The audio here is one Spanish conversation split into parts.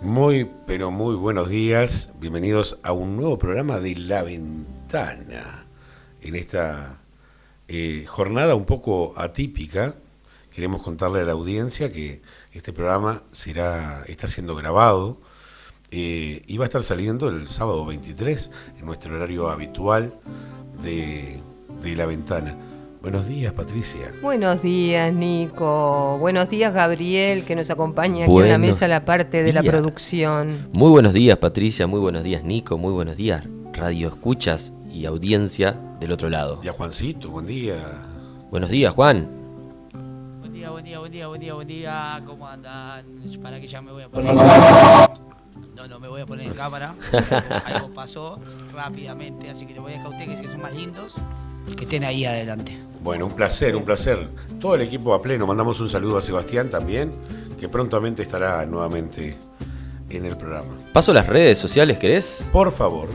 Muy, pero muy buenos días. Bienvenidos a un nuevo programa de La Ventana. En esta jornada un poco atípica, queremos contarle a la audiencia que este programa está siendo grabado y va a estar saliendo el sábado 23 en nuestro horario habitual de La Ventana. Buenos días, Patricia. Buenos días, Nico. Buenos días, Gabriel, que nos acompaña aquí en la mesa, la parte de la producción. Muy buenos días, Patricia. Muy buenos días, Nico. Muy buenos días, radio escuchas y audiencia del otro lado. Y a Juancito, buen día. Buenos días, Juan. Buen día. ¿Cómo andan? Para que ya me voy a poner. No me voy a poner en cámara. Algo pasó rápidamente, así que le voy a dejar a ustedes que son más lindos, que estén ahí adelante. Bueno, un placer. Todo el equipo a pleno. Mandamos un saludo a Sebastián también, que prontamente estará nuevamente en el programa. ¿Paso las redes sociales, querés? Por favor.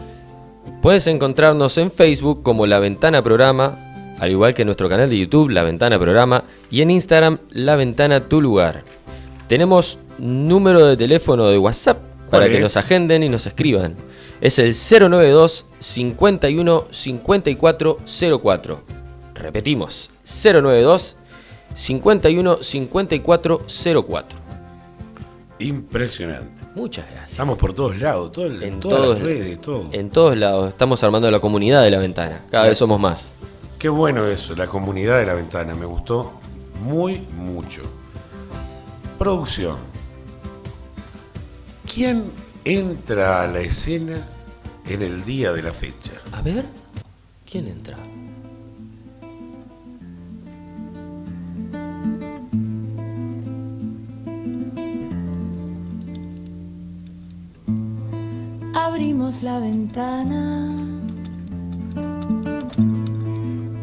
Puedes encontrarnos en Facebook como La Ventana Programa, al igual que en nuestro canal de YouTube, La Ventana Programa, y en Instagram, La Ventana Tu Lugar. Tenemos número de teléfono de WhatsApp para que nos agenden y nos escriban. Es el 092 51 54 04. Repetimos, 092 51 54 04. Impresionante. Muchas gracias. Estamos por todos lados, todas las redes, todo. En todos lados. Estamos armando la comunidad de La Ventana. Cada vez somos más. Qué bueno eso, la comunidad de La Ventana. Me gustó mucho. Producción. ¿Quién entra a la escena en el día de la fecha? A ver, ¿quién entra? Abrimos la ventana,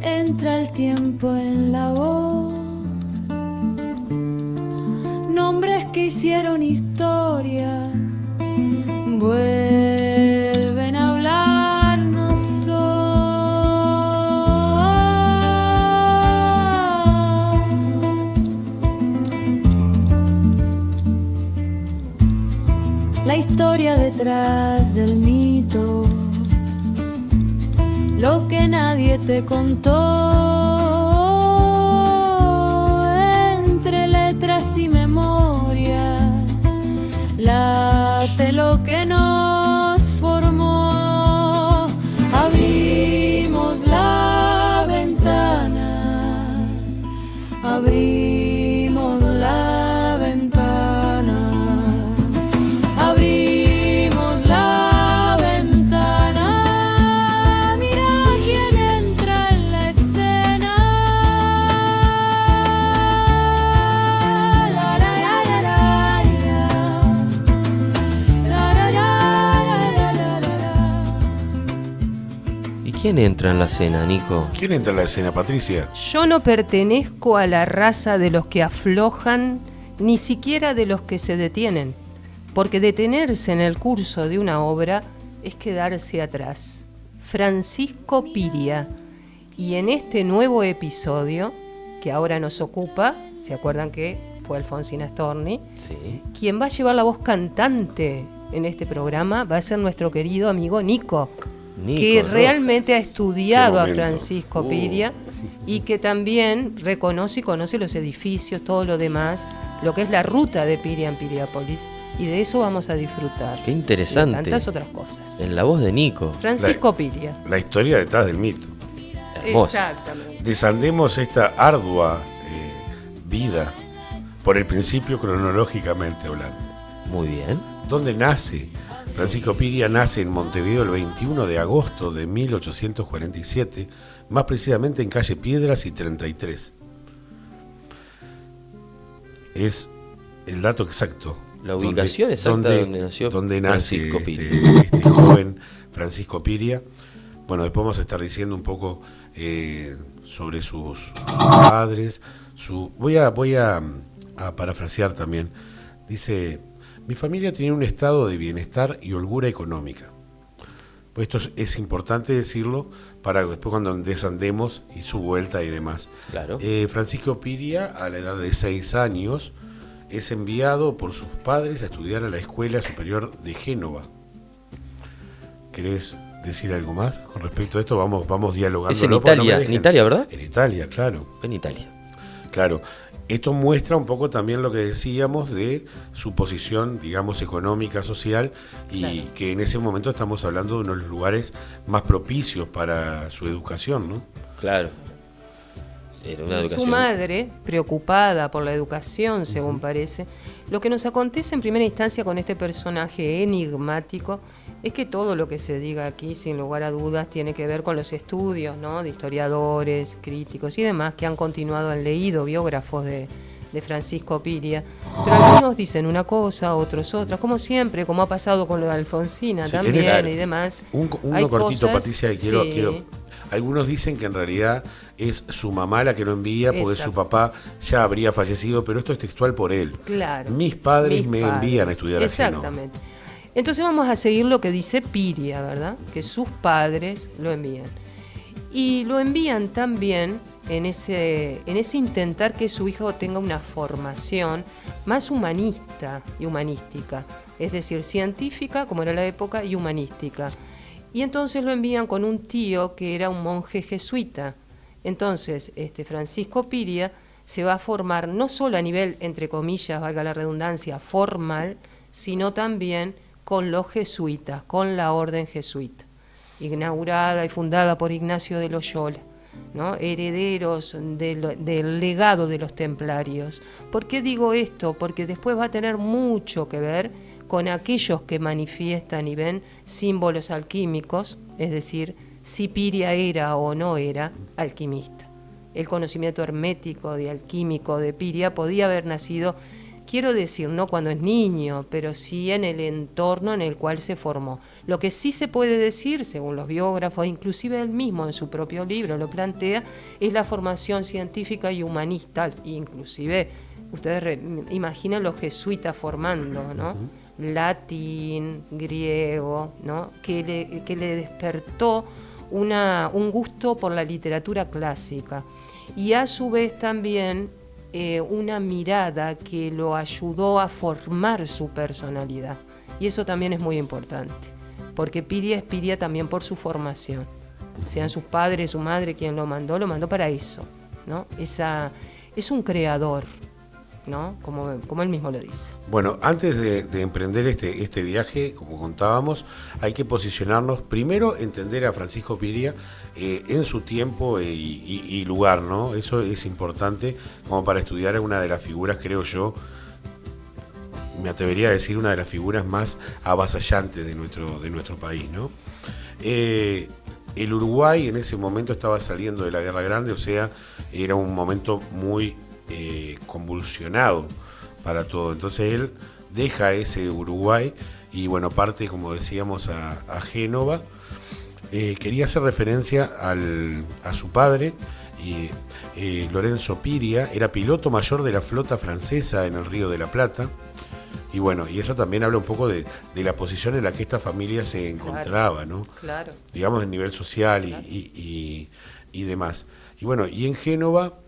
entra el tiempo en la voz, nombres que hicieron historia, vuelven a hablarnos hoy. La historia detrás del mito, lo que nadie te contó, entre letras y memorias, late lo que nos formó. Abrimos la ventana, abrimos la ventana, abrimos la ventana. Mira quién entra en la escena. La, la, la, la, la, ¿Y quién entra en la escena, Nico? ¿Quién entra en la escena, Patricia? Yo no pertenezco a la raza de los que aflojan, ni siquiera de los que se detienen, porque detenerse en el curso de una obra es quedarse atrás. Francisco Piria. Y en este nuevo episodio, que ahora nos ocupa, ¿se acuerdan que fue Alfonsina Storni? Sí. Quien va a llevar la voz cantante en este programa va a ser nuestro querido amigo Nico, que Rojas. realmente ha estudiado a Qué momento. Francisco Piria y que también reconoce y conoce los edificios, todo lo demás, lo que es la ruta de Piria en Piriápolis, y de eso vamos a disfrutar. Qué interesante. Y de tantas otras cosas. En la voz de Nico. Francisco Piria. La historia detrás del mito. Hermosa. Exactamente. Desandemos esta ardua vida por el principio cronológicamente hablando. Muy bien. ¿Dónde nace? Francisco Piria nace en Montevideo el 21 de agosto de 1847, más precisamente en calle Piedras y 33. Es el dato exacto. La ubicación exacta donde nació Francisco Piria. este joven Francisco Piria. Bueno, después vamos a estar diciendo un poco sobre sus padres. Voy a parafrasear también. Dice: mi familia tenía un estado de bienestar y holgura económica. Pues esto es importante decirlo para después cuando desandemos y su vuelta y demás. Claro. Francisco Piria, a la edad de 6 años, es enviado por sus padres a estudiar a la Escuela Superior de Génova. ¿Querés decir algo más con respecto a esto? Vamos dialogando. Es en Italia, en Italia, ¿verdad? En Italia, claro. En Italia. Claro. Esto muestra un poco también lo que decíamos de su posición, digamos, económica, social, y Claro. que en ese momento estamos hablando de uno de los lugares más propicios para su educación, ¿no? Claro. Era una Su educación. madre, preocupada por la educación, según parece, lo que nos acontece en primera instancia con este personaje enigmático es que todo lo que se diga aquí, sin lugar a dudas, tiene que ver con los estudios, ¿no?, de historiadores, críticos y demás que han continuado, han leído biógrafos de Francisco Piria, pero algunos dicen una cosa, otros otra, como siempre, como ha pasado con lo de Alfonsina Sí, también claro. y demás. Uno Hay cortito, cosas- Patricia, que sí. algunos dicen que en realidad es su mamá la que lo envía porque Exacto. su papá ya habría fallecido, pero esto es textual por él. Claro. Mis padres Mis me padres. envían a estudiar a Génova. Exactamente. Entonces vamos a seguir lo que dice Piria, ¿verdad? Que sus padres lo envían. Y lo envían también en ese intentar que su hijo tenga una formación más humanista y humanística. Es decir, científica, como era la época, y humanística. Y entonces lo envían con un tío que era un monje jesuita. Entonces, Francisco Piria se va a formar no solo a nivel, entre comillas, valga la redundancia, formal, sino también con los jesuitas, con la orden jesuita, inaugurada y fundada por Ignacio de Loyola, ¿no?, herederos del legado de los templarios. ¿Por qué digo esto? Porque después va a tener mucho que ver con aquellos que manifiestan y ven símbolos alquímicos, es decir, si Piria era o no era alquimista. El conocimiento hermético y alquímico de Piria podía haber nacido, quiero decir, no cuando es niño, pero sí en el entorno en el cual se formó. Lo que sí se puede decir, según los biógrafos, inclusive él mismo en su propio libro lo plantea, es la formación científica y humanista, inclusive, ustedes imaginen los jesuitas formando, ¿no? Latín, griego, ¿no?, que le despertó un gusto por la literatura clásica y a su vez también una mirada que lo ayudó a formar su personalidad, y eso también es muy importante porque Piria es Piria también por su formación, sean sus padres, su madre quien lo mandó para eso, ¿no? Es un creador, ¿no?, como él mismo lo dice. Bueno, antes de emprender este viaje, como contábamos, hay que posicionarnos, primero entender a Francisco Piria en su tiempo y lugar, ¿no? Eso es importante como para estudiar a una de las figuras, creo yo, me atrevería a decir una de las figuras más avasallantes de nuestro país, ¿no? El Uruguay en ese momento estaba saliendo de la Guerra Grande, o sea, era un momento muy convulsionado para todo. Entonces él deja ese Uruguay y bueno, parte, como decíamos, a Génova. Quería hacer referencia a su padre, Lorenzo Piria, era piloto mayor de la flota francesa en el Río de la Plata. Y bueno, y eso también habla un poco de la posición en la que esta familia se encontraba, ¿no? Claro. Digamos, en nivel social Claro. y demás. Y bueno, y en Génova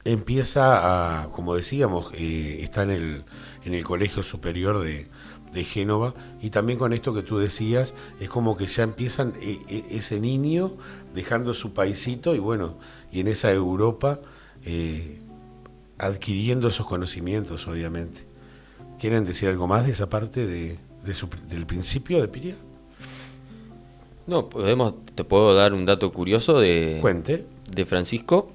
empieza a, como decíamos, está en el Colegio Superior de Génova, y también con esto que tú decías, es como que ya empiezan ese niño dejando su paisito y bueno, y en esa Europa adquiriendo esos conocimientos, obviamente. ¿Quieren decir algo más de esa parte del principio de Piria? No, te puedo dar un dato curioso Cuente. de Francisco,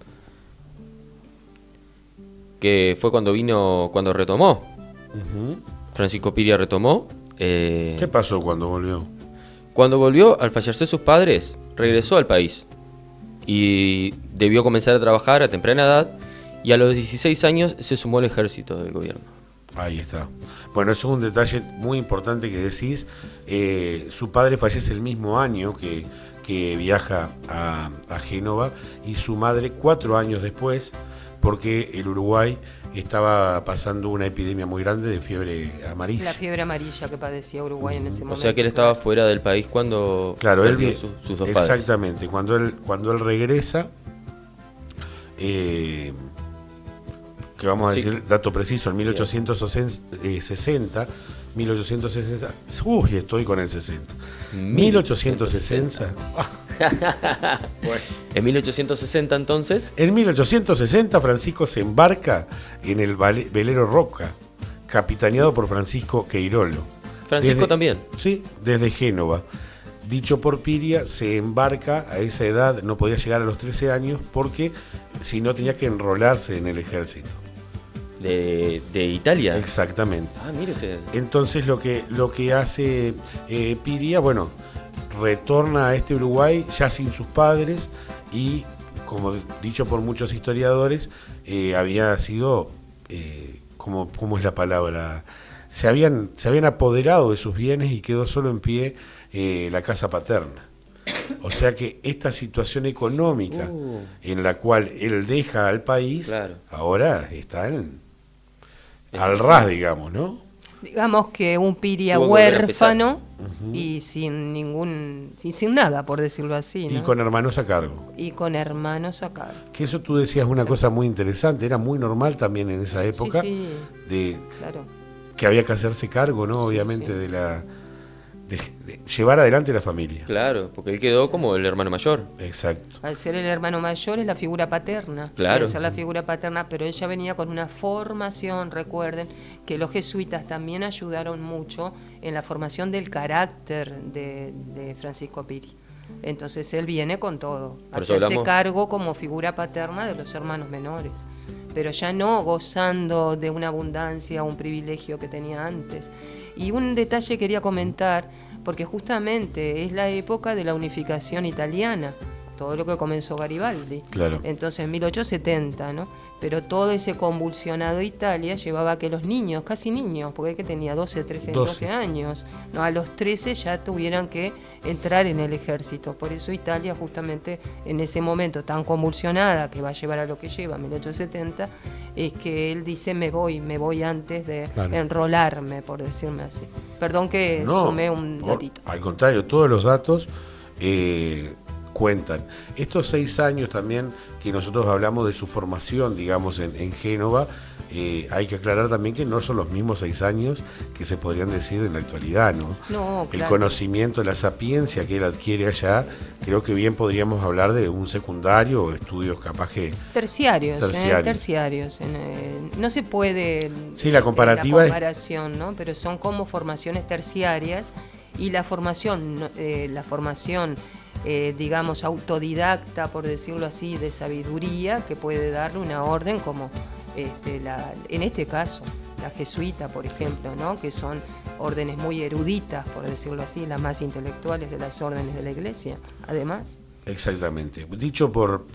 que fue cuando retomó. Uh-huh. Francisco Piria retomó. ¿Qué pasó cuando volvió? Cuando volvió, al fallecer sus padres, regresó al país y debió comenzar a trabajar a temprana edad, y a los 16 años se sumó al ejército del gobierno. Ahí está. Bueno, eso es un detalle muy importante que decís. Su padre fallece el mismo año que viaja a Génova, y su madre 4 años después porque el Uruguay estaba pasando una epidemia muy grande de fiebre amarilla. La fiebre amarilla que padecía Uruguay en ese momento. O sea que él estaba fuera del país cuando Claro, él perdió sus dos padres. exactamente, cuando él regresa, que vamos a decir, dato preciso, en 1860, uy, estoy con el 60. 1860. En 1860 entonces. En 1860 Francisco se embarca en el velero Roca, capitaneado por Francisco Queirolo. Francisco también. Sí, desde Génova. Dicho por Piria, se embarca a esa edad, no podía llegar a los 13 años porque si no tenía que enrolarse en el ejército. De Italia. Exactamente. Ah, mire usted. Entonces lo que hace Piria, bueno, retorna a este Uruguay ya sin sus padres y, como dicho por muchos historiadores, había sido, ¿cómo es la palabra? Se habían apoderado de sus bienes y quedó solo en pie la casa paterna. O sea que esta situación económica en la cual él deja al país, Claro. ahora está al ras, digamos, ¿no? Digamos que un Piria Tuvo que volver a huérfano y sin nada, por decirlo así, ¿no? Y con hermanos a cargo. Y con hermanos a cargo. Que eso tú decías una cosa muy interesante, era muy normal también en esa época, Sí, de claro. que había que hacerse cargo, ¿no? Obviamente sí. de llevar adelante la familia. Claro, porque él quedó como el hermano mayor. Exacto. Al ser el hermano mayor es la figura paterna. Claro. Al ser la figura paterna, pero ella venía con una formación, recuerden, que los jesuitas también ayudaron mucho en la formación del carácter de Francisco Piri. Entonces él viene con todo, Por eso hacerse hablamos. cargo como figura paterna de los hermanos menores, pero ya no gozando de una abundancia, un privilegio que tenía antes. Y un detalle quería comentar, porque justamente es la época de la unificación italiana, todo lo que comenzó Garibaldi. Claro. Entonces, en 1870, ¿no? Pero todo ese convulsionado Italia llevaba a que los niños, casi niños, porque el que tenía 12, 13, 12 años, ¿no? A los 13 ya tuvieran que entrar en el ejército. Por eso Italia, justamente en ese momento tan convulsionada, que va a llevar a lo que lleva, 1870, es que él dice, me voy antes de enrolarme, por decirme así. Perdón que sumé un datito. Al contrario, todos los datos cuentan. Estos 6 años también que nosotros hablamos de su formación, digamos, en Génova, hay que aclarar también que no son los mismos 6 años que se podrían decir en la actualidad, ¿no? No, El claro. conocimiento, la sapiencia que él adquiere allá, creo que bien podríamos hablar de un secundario o estudios capaz que... Terciarios. No se puede... Sí, la comparativa la comparación, ¿no? Pero son como formaciones terciarias y la formación digamos, autodidacta, por decirlo así, de sabiduría, que puede darle una orden como, en este caso, la jesuita, por ejemplo, ¿no? Que son órdenes muy eruditas, por decirlo así, las más intelectuales de las órdenes de la Iglesia, además. Exactamente. Dicho por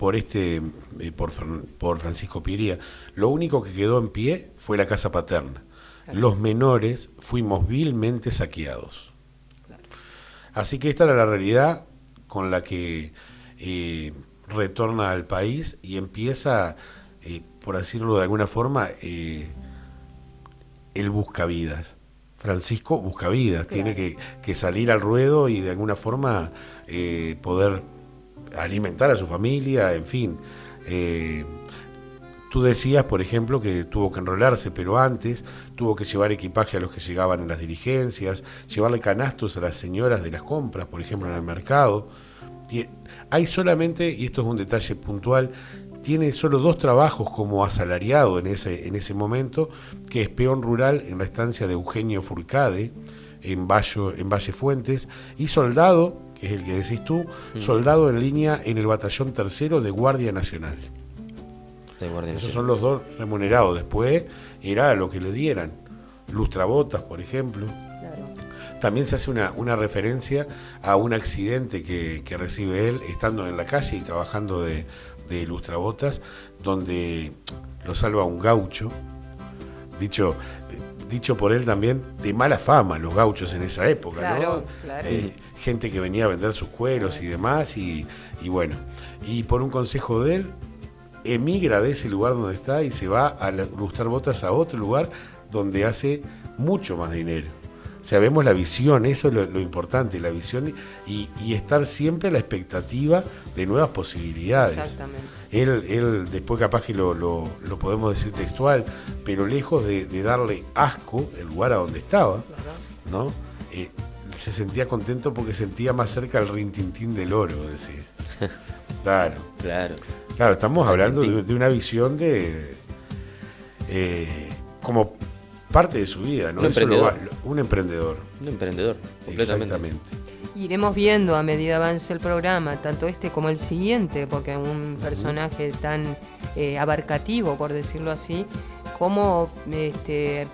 Francisco Piria, lo único que quedó en pie fue la casa paterna. Claro. Los menores fuimos vilmente saqueados. Claro. Así que esta era la realidad con la que retorna al país y empieza, por decirlo de alguna forma, el buscavidas. Francisco buscavidas, claro. Tiene que salir al ruedo y de alguna forma poder alimentar a su familia, en fin. Tú decías, por ejemplo, que tuvo que enrolarse, pero antes tuvo que llevar equipaje a los que llegaban en las diligencias, llevarle canastos a las señoras de las compras, por ejemplo, en el mercado. Hay solamente, y esto es un detalle puntual, tiene solo 2 trabajos como asalariado en ese momento, que es peón rural en la estancia de Eugenio Furcade, en Valle Fuentes, y soldado, que es el que decís tú, soldado en línea en el batallón 3º de Guardia Nacional. Esos son los 2 remunerados. Después era lo que le dieran. Lustrabotas, por ejemplo. Claro. También se hace una referencia a un accidente que recibe él estando en la calle y trabajando de lustrabotas, donde lo salva un gaucho. Dicho por él también, de mala fama los gauchos en esa época, claro, ¿no? Claro. Gente que venía a vender sus cueros y demás, y bueno. Y por un consejo de él, emigra de ese lugar donde está y se va a buscar botas a otro lugar donde hace mucho más dinero. O sea, vemos la visión, eso es lo importante, la visión y estar siempre a la expectativa de nuevas posibilidades. Exactamente. Él después capaz que lo podemos decir textual, pero lejos de darle asco el lugar a donde estaba, ¿no? Se sentía contento porque sentía más cerca el rintintín del oro, decía. Claro, estamos hablando de una visión de como parte de su vida, ¿no? Un emprendedor. Un emprendedor. Un emprendedor, completamente. Exactamente. Iremos viendo a medida avance el programa, tanto este como el siguiente, porque es un personaje tan abarcativo, por decirlo así, como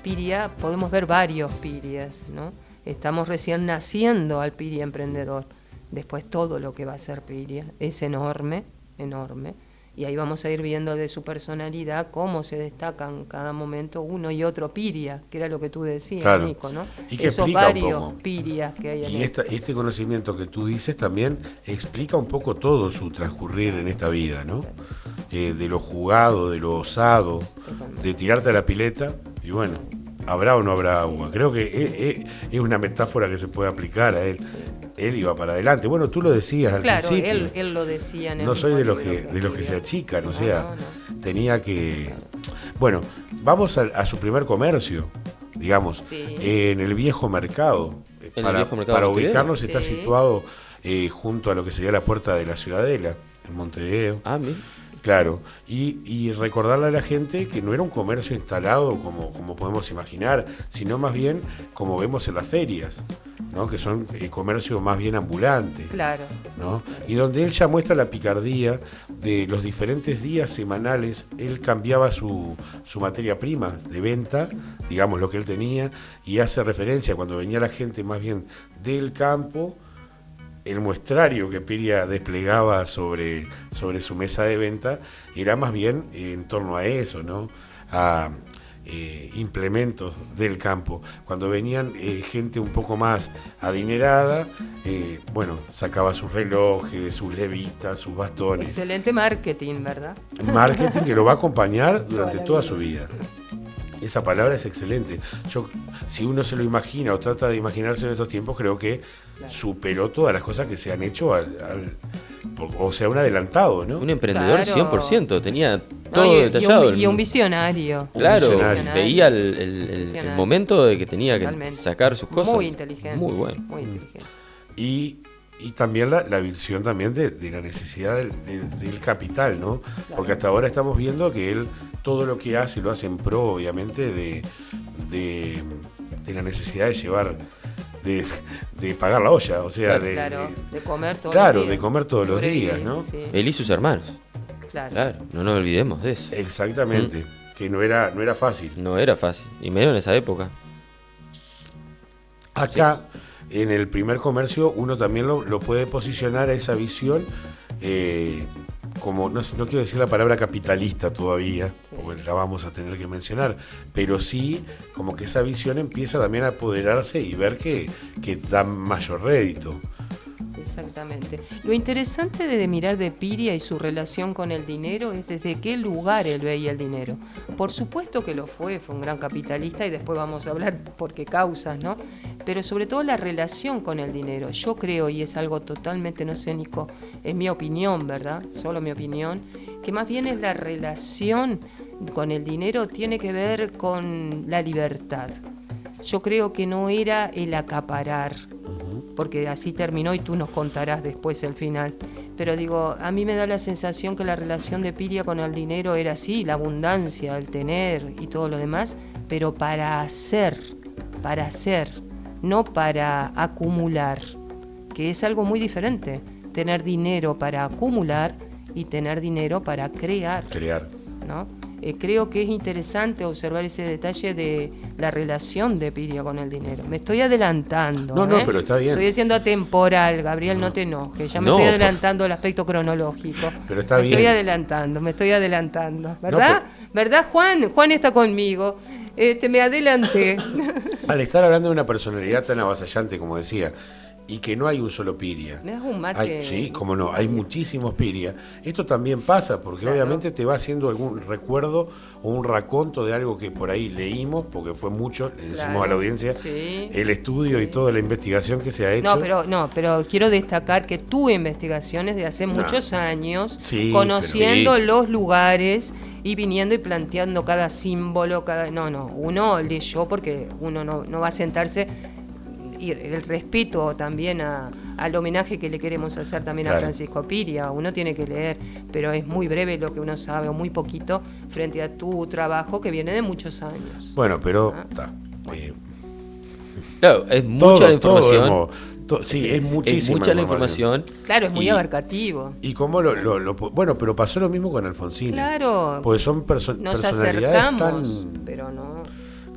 Piria, podemos ver varios Pirias, ¿no? Estamos recién naciendo al Piria emprendedor. Después todo lo que va a ser Piria es enorme, enorme. Y ahí vamos a ir viendo de su personalidad cómo se destacan cada momento uno y otro Piria, que era lo que tú decías, claro. Nico, ¿no? Y que esos explica varios un poco. Pirias que hay en Y este conocimiento que tú dices también explica un poco todo su transcurrir en esta vida, ¿no? De lo jugado, de lo osado, de tirarte a la pileta y bueno, ¿habrá o no habrá agua? Creo que es una metáfora que se puede aplicar a él. Él iba para adelante. Bueno, tú lo decías al principio. Claro, él lo decía en el no soy de los libro que se achican, o sea, no. tenía que... Bueno, vamos a su primer comercio, digamos, Sí. en el viejo mercado. ¿En el viejo mercado para de Montevideo? ubicarnos está Sí. situado junto a lo que sería la puerta de la Ciudadela, en Montevideo. Ah, mira. Claro, y recordarle a la gente que no era un comercio instalado como podemos imaginar, sino más bien como vemos en las ferias, ¿no? Que son comercio más bien ambulante, Claro. ¿no? Y donde él ya muestra la picardía de los diferentes días semanales, él cambiaba su materia prima de venta, digamos lo que él tenía, y hace referencia cuando venía la gente más bien del campo, el muestrario que Piria desplegaba sobre su mesa de venta era más bien en torno a eso, ¿no? A implementos del campo. Cuando venían gente un poco más adinerada, bueno, sacaba sus relojes, sus levitas, sus bastones. Excelente marketing, ¿verdad? Marketing que lo va a acompañar durante toda su vida. Esa palabra es excelente. Si uno se lo imagina o trata de imaginarse en estos tiempos, creo que superó todas las cosas que se han hecho o sea, un adelantado, ¿no? Un emprendedor Claro. 100%, tenía No, todo detallado. Y un visionario. Claro, visionario. veía el Visionario. momento de que tenía que Totalmente. sacar sus cosas. Muy inteligente. Muy bueno. Muy inteligente. Y también la visión también de la necesidad del capital, ¿no? Porque hasta ahora estamos viendo que él todo lo que hace lo hace en pro, obviamente, de la necesidad de llevar, de pagar la olla, o sea, Claro, de comer todos claro, los días. de comer todos los Sobrevivir, días, ¿no? Sí, Él y sus hermanos. claro. Claro, no nos olvidemos de eso. Exactamente, que no era fácil. No era fácil, y menos en esa época. Acá, en el primer comercio, uno también lo puede posicionar a esa visión como, no quiero decir la palabra capitalista todavía, porque la vamos a tener que mencionar, pero sí como que esa visión empieza también a apoderarse y ver que da mayor rédito. Exactamente. Lo interesante de mirar de Piria y su relación con el dinero es desde qué lugar él veía el dinero. Por supuesto que lo fue un gran capitalista y después vamos a hablar por qué causas, ¿no? Pero sobre todo la relación con el dinero. Yo creo, y es algo totalmente, no sé, Nico, es mi opinión, ¿verdad? Solo mi opinión, que más bien es la relación con el dinero tiene que ver con la libertad. Yo creo que no era el acaparar, porque así terminó y tú nos contarás después el final. Pero digo, a mí me da la sensación que la relación de Piria con el dinero era así, la abundancia, el tener y todo lo demás, pero para hacer, no para acumular, que es algo muy diferente, tener dinero para acumular y tener dinero para crear, ¿no? Creo que es interesante observar ese detalle de la relación de Piria con el dinero. Me estoy adelantando. No, pero está bien. Estoy diciendo atemporal, Gabriel, no te enojes. Ya me No, estoy adelantando el aspecto cronológico. Pero está me bien. me estoy adelantando. ¿Verdad? ¿Verdad, Juan? Juan está conmigo. Me adelanté. Al estar hablando de una personalidad tan avasallante, como decía, y que no hay un solo Piria. ¿Me das un mate? Sí, como no, hay muchísimos Piria. Esto también pasa porque Claro. obviamente te va haciendo algún recuerdo o un raconto de algo que por ahí leímos, porque fue mucho, le decimos Claro, a la audiencia, sí. el estudio y toda la investigación que se ha hecho. Pero quiero destacar que tu investigación es de hace muchos años, Sí, conociendo pero sí. los lugares y viniendo y planteando cada símbolo, uno leyó porque uno no va a sentarse, y el respeto también al homenaje que le queremos hacer también Claro. a Francisco Piria, uno tiene que leer, pero es muy breve lo que uno sabe, o muy poquito, frente a tu trabajo que viene de muchos años. Bueno, pero Ah. está. Claro, es mucha la información. Sí, es muchísima Es mucha la información. Claro, es muy y- abarcativo. Y cómo bueno, pero pasó lo mismo con Alfonsín. Claro, Porque son nos personalidades acercamos, tan pero no.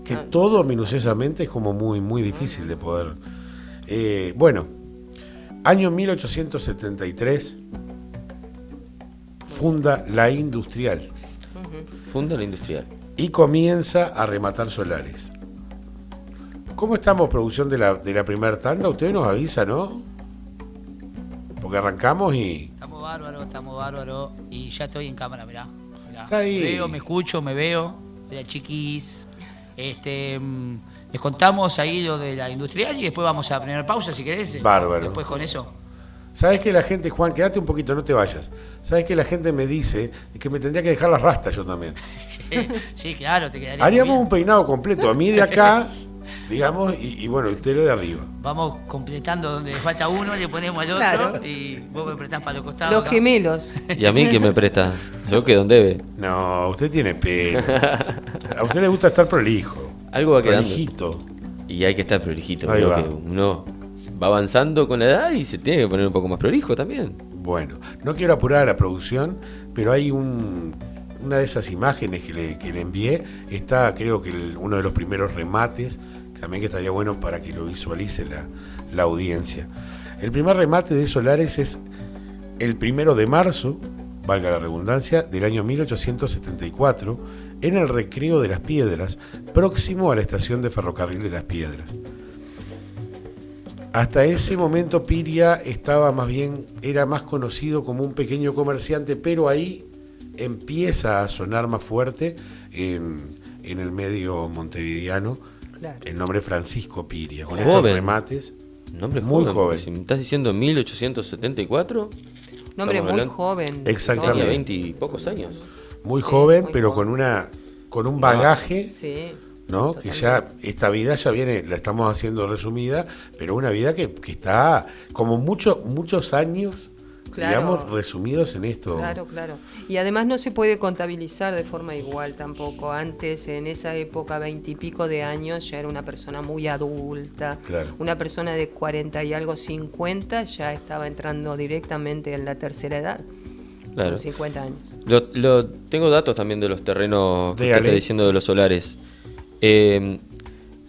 que no, todo minuciosamente es como muy difícil de poder. Bueno, año 1873 funda La Industrial Funda la industrial. y comienza a rematar solares. ¿Cómo estamos, producción de la primera tanda? Usted nos avisa, ¿no? Porque arrancamos y... Estamos bárbaros. Y ya estoy en cámara, mirá. Está ahí. Me veo, me escucho, me veo. Mirá, chiquis. Les contamos ahí lo de la industrial y después vamos a la primera pausa, si querés. Bárbaro. Después con eso. ¿Sabes que la gente, Juan, quédate un poquito, no te vayas? ¿Sabes que la gente me dice que me tendría que dejar las rastas yo también? Sí, claro, te quedaría Haríamos muy un bien. peinado completo, a mí de acá, digamos, y bueno, usted lo de arriba. Vamos completando donde le falta uno, le ponemos al otro Claro. y vos me prestás para los costados. Los ¿no? gemelos. ¿Y a mí que me presta? Yo quedo en debe. No, usted tiene pelo. A usted le gusta estar prolijo. Algo va quedando. Prolijito. Y hay que estar prolijito. Ahí Creo va. que uno va avanzando con la edad y se tiene que poner un poco más prolijo también. Bueno, no quiero apurar a la producción, pero hay una de esas imágenes que le envié, está creo que uno de los primeros remates, también que estaría bueno para que lo visualice la audiencia. El primer remate de solares es el 1 de marzo, valga la redundancia, del año 1874, en el Recreo de las Piedras, próximo a la estación de ferrocarril de Las Piedras. Hasta ese momento Piria era más conocido como un pequeño comerciante, pero ahí empieza a sonar más fuerte en el medio montevideano Claro. el nombre Francisco Piria, con Joven. estos remates. Nombre Muy joven. joven. Si me estás diciendo 1874, Un hombre Estamos muy hablando- joven. Exactamente. tenía Todo. 20 y pocos años. Muy Sí, joven, muy pero joven. con un bagaje, Sí. ¿no? Que ya esta vida ya viene, la estamos haciendo resumida, pero una vida que está como muchos años, Claro. digamos, resumidos en esto. Claro. Y además no se puede contabilizar de forma igual tampoco. Antes, en esa época, 20 y pico de años, ya era una persona muy adulta. Claro. Una persona de 40 y algo, 50, ya estaba entrando directamente en la tercera edad. Claro. Con 50 años. Tengo datos también de los terrenos que usted Dígale. está diciendo de los solares. Se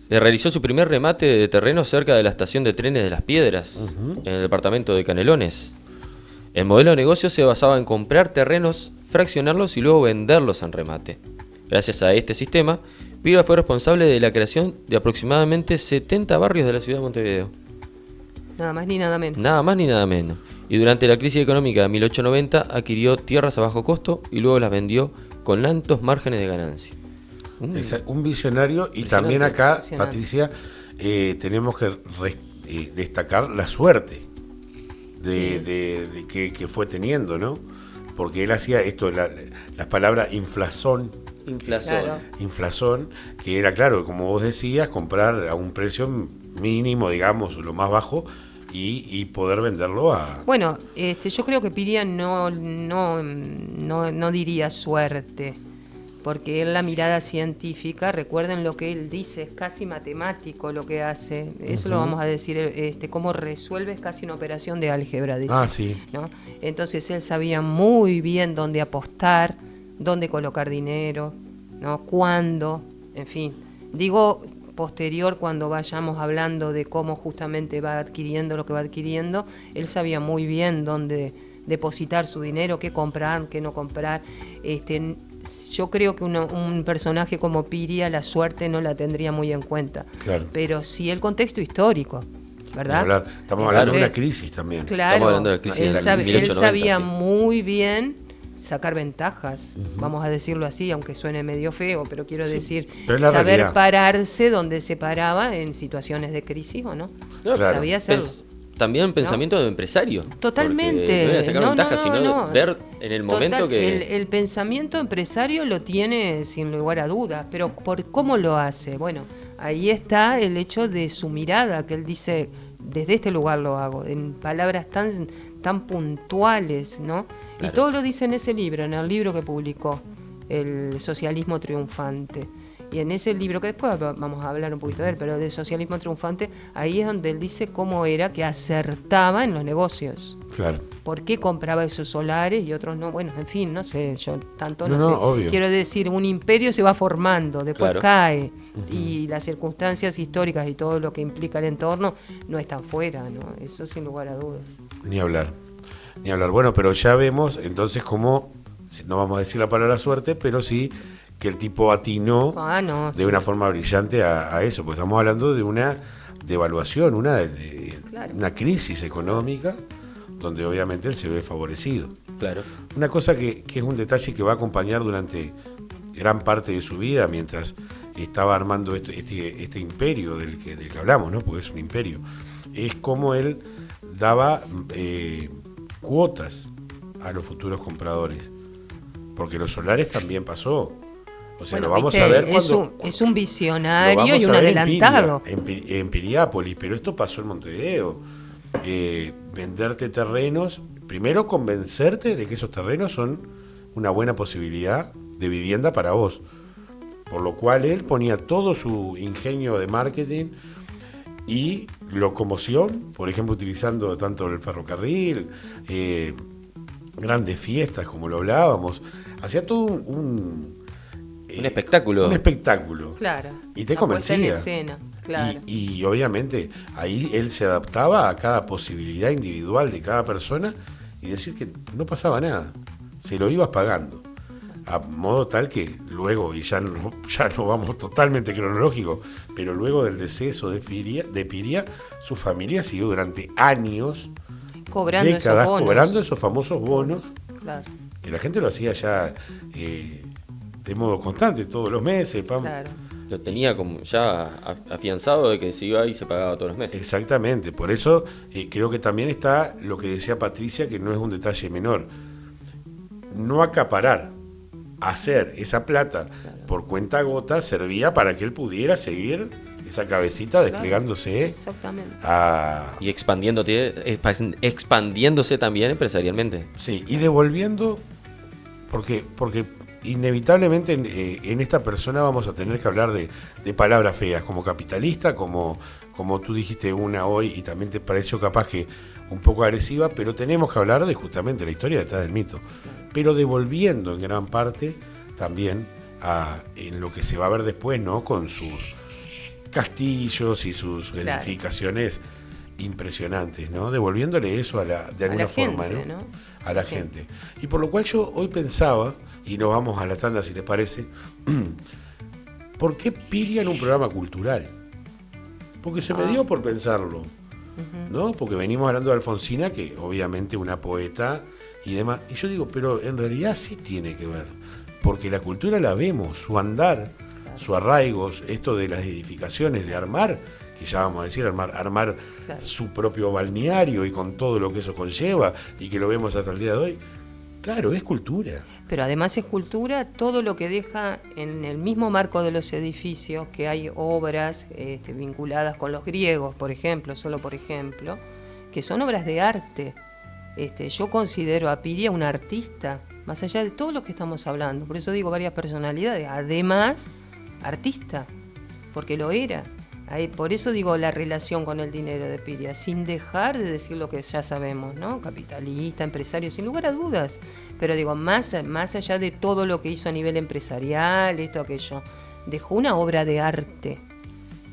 realizó su primer remate de terreno cerca de la estación de trenes de Las Piedras, en el departamento de Canelones. El modelo de negocio se basaba en comprar terrenos, fraccionarlos y luego venderlos en remate. Gracias a este sistema, Piria fue responsable de la creación de aproximadamente 70 barrios de la ciudad de Montevideo. Nada más ni nada menos. Nada más ni nada menos. Y durante la crisis económica de 1890 adquirió tierras a bajo costo y luego las vendió con altos márgenes de ganancia. Un visionario y Impresionante. también acá, Impresionante. Patricia, tenemos que destacar la suerte de que fue teniendo, ¿no? Porque él hacía esto, las palabras inflazón, Claro. inflazón, que era claro, como vos decías, comprar a un precio mínimo, digamos, lo más bajo, y poder venderlo a... Bueno, yo creo que Piria no diría suerte, porque él la mirada científica, recuerden lo que él dice, es casi matemático lo que hace. Eso lo vamos a decir, cómo resuelve, es casi una operación de álgebra, decía, Ah, sí. ¿no? Entonces él sabía muy bien dónde apostar, dónde colocar dinero, ¿no? Cuándo, en fin. Digo posterior, cuando vayamos hablando de cómo justamente va adquiriendo lo que va adquiriendo, él sabía muy bien dónde depositar su dinero, qué comprar, qué no comprar. Yo creo que un personaje como Piria la suerte no la tendría muy en cuenta, Claro. pero sí el contexto histórico. ¿verdad? Estamos hablando de una Entonces, crisis también. Claro, Estamos hablando de crisis él, del él 1890, sabía sí. muy bien sacar ventajas, vamos a decirlo así, aunque suene medio feo, pero quiero decir, pero es la saber realidad. pararse donde se paraba en situaciones de crisis o no. No, Claro. Sabía hacerlo. También pensamiento de empresario. Totalmente. Porque no era sacar No, ventaja, no, sino no. ver en el momento Total, que... el pensamiento empresario lo tiene sin lugar a dudas, pero ¿por cómo lo hace? Bueno, ahí está el hecho de su mirada, que él dice, desde este lugar lo hago, en palabras tan puntuales, ¿no? Claro. Y todo lo dice en ese libro, en el libro que publicó, El Socialismo Triunfante. Y en ese libro, que después vamos a hablar un poquito de él, pero de Socialismo Triunfante, ahí es donde él dice cómo era que acertaba en los negocios. Claro. ¿Por qué compraba esos solares y otros no? Bueno, en fin, no sé, yo tanto No, no sé. obvio. Quiero decir, un imperio se va formando, después Claro. cae, y las circunstancias históricas y todo lo que implica el entorno no están fuera, ¿no? Eso sin lugar a dudas. Ni hablar. Ni hablar. Bueno, pero ya vemos entonces cómo, no vamos a decir la palabra suerte, pero sí que el tipo atinó Ah, no. de una forma brillante a eso, porque estamos hablando de una devaluación, Claro. una crisis económica donde obviamente él se ve favorecido. Claro. Una cosa que es un detalle que va a acompañar durante gran parte de su vida mientras estaba armando este imperio del que hablamos, ¿no? Porque es un imperio, es como él daba cuotas a los futuros compradores, porque los solares también pasó. O sea, Bueno, lo vamos viste, a ver es un lo visionario vamos y a un ver adelantado. en Piriápolis, pero esto pasó en Montevideo. Venderte terrenos, primero convencerte de que esos terrenos son una buena posibilidad de vivienda para vos. Por lo cual él ponía todo su ingenio de marketing y locomoción, por ejemplo, utilizando tanto el ferrocarril, grandes fiestas, como lo hablábamos. Hacía todo un espectáculo. Un espectáculo. Claro. Y te La puesta en convencía. escena, claro. Y obviamente ahí él se adaptaba a cada posibilidad individual de cada persona y decir que no pasaba nada, se lo ibas pagando. A modo tal que luego, y ya no vamos totalmente cronológico, pero luego del deceso de Piria, su familia siguió durante años, Cobrando décadas, esos bonos. cobrando esos famosos bonos, Claro, que la gente lo hacía ya de modo constante, todos los meses. claro. Lo tenía como ya afianzado de que se iba y se pagaba todos los meses. Exactamente, por eso creo que también está lo que decía Patricia, que no es un detalle menor. No acaparar, hacer esa plata por cuenta gota servía para que él pudiera seguir esa cabecita desplegándose Exactamente. Y expandiéndose también empresarialmente. Sí, y devolviendo, porque inevitablemente en esta persona vamos a tener que hablar de palabras feas, como capitalista, como tú dijiste una hoy y también te pareció capaz que un poco agresiva, pero tenemos que hablar de justamente la historia detrás del mito, pero devolviendo en gran parte también en lo que se va a ver después, ¿no? Con sus castillos y sus Claro. edificaciones impresionantes, ¿no? Devolviéndole eso de alguna forma, gente, ¿no? ¿no? A la gente. Y por lo cual yo hoy pensaba, y nos vamos a la tanda si les parece, ¿por qué Piria en un programa cultural? Porque se me dio por pensarlo, ¿no? Porque venimos hablando de Alfonsina, que obviamente una poeta y demás. Y yo digo, pero en realidad sí tiene que ver, porque la cultura la vemos, su andar, su arraigo, esto de las edificaciones, de armar, que ya vamos a decir, armar Claro. su propio balneario y con todo lo que eso conlleva, y que lo vemos hasta el día de hoy. Claro, es cultura. Pero además es cultura todo lo que deja en el mismo marco de los edificios, que hay obras vinculadas con los griegos, por ejemplo, solo por ejemplo, que son obras de arte. Yo considero a Piria un artista, más allá de todo lo que estamos hablando. Por eso digo varias personalidades. Además, artista, porque lo era. Por eso digo la relación con el dinero de Piria, sin dejar de decir lo que ya sabemos, ¿no? Capitalista, empresario, sin lugar a dudas. Pero digo, más allá de todo lo que hizo a nivel empresarial, esto, aquello, dejó una obra de arte.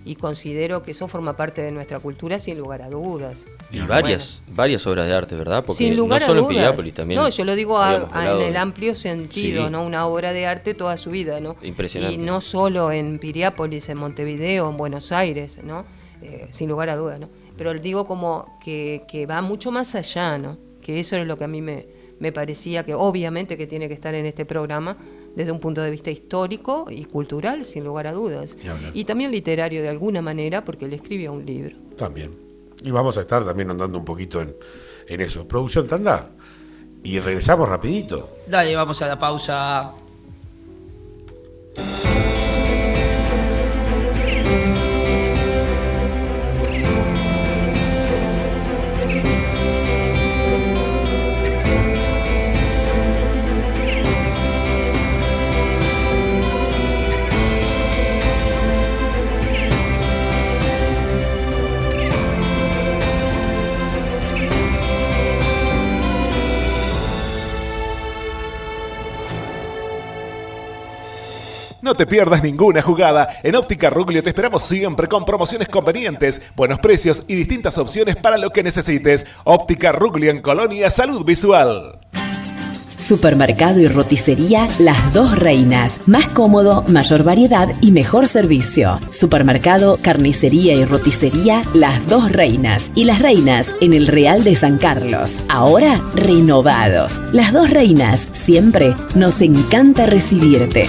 Y considero que eso forma parte de nuestra cultura sin lugar a dudas. Y varias obras de arte, ¿verdad? Porque Sin lugar no solo a en dudas. Piriápolis también. No, yo lo digo habíamos en hablado el amplio sentido, Sí. ¿no? Una obra de arte toda su vida, ¿no? Impresionante. Y no solo en Piriápolis, en Montevideo, en Buenos Aires, ¿no? Sin lugar a dudas, ¿no? pero digo como que va mucho más allá, ¿no? Que eso es lo que a mí me parecía que obviamente que tiene que estar en este programa desde un punto de vista histórico y cultural, sin lugar a dudas. Y también literario de alguna manera, porque él escribió un libro. También. Y vamos a estar también andando un poquito en eso. Producción tanda. Y regresamos rapidito. Dale, vamos a la pausa. No te pierdas ninguna jugada. En Óptica Ruglio te esperamos siempre con promociones convenientes, buenos precios y distintas opciones para lo que necesites. Óptica Ruglio en Colonia Salud Visual. Supermercado y roticería Las Dos Reinas. Más cómodo, mayor variedad y mejor servicio. Supermercado, carnicería y roticería Las Dos Reinas. Y Las Reinas en el Real de San Carlos. Ahora renovados. Las Dos Reinas. Siempre nos encanta recibirte.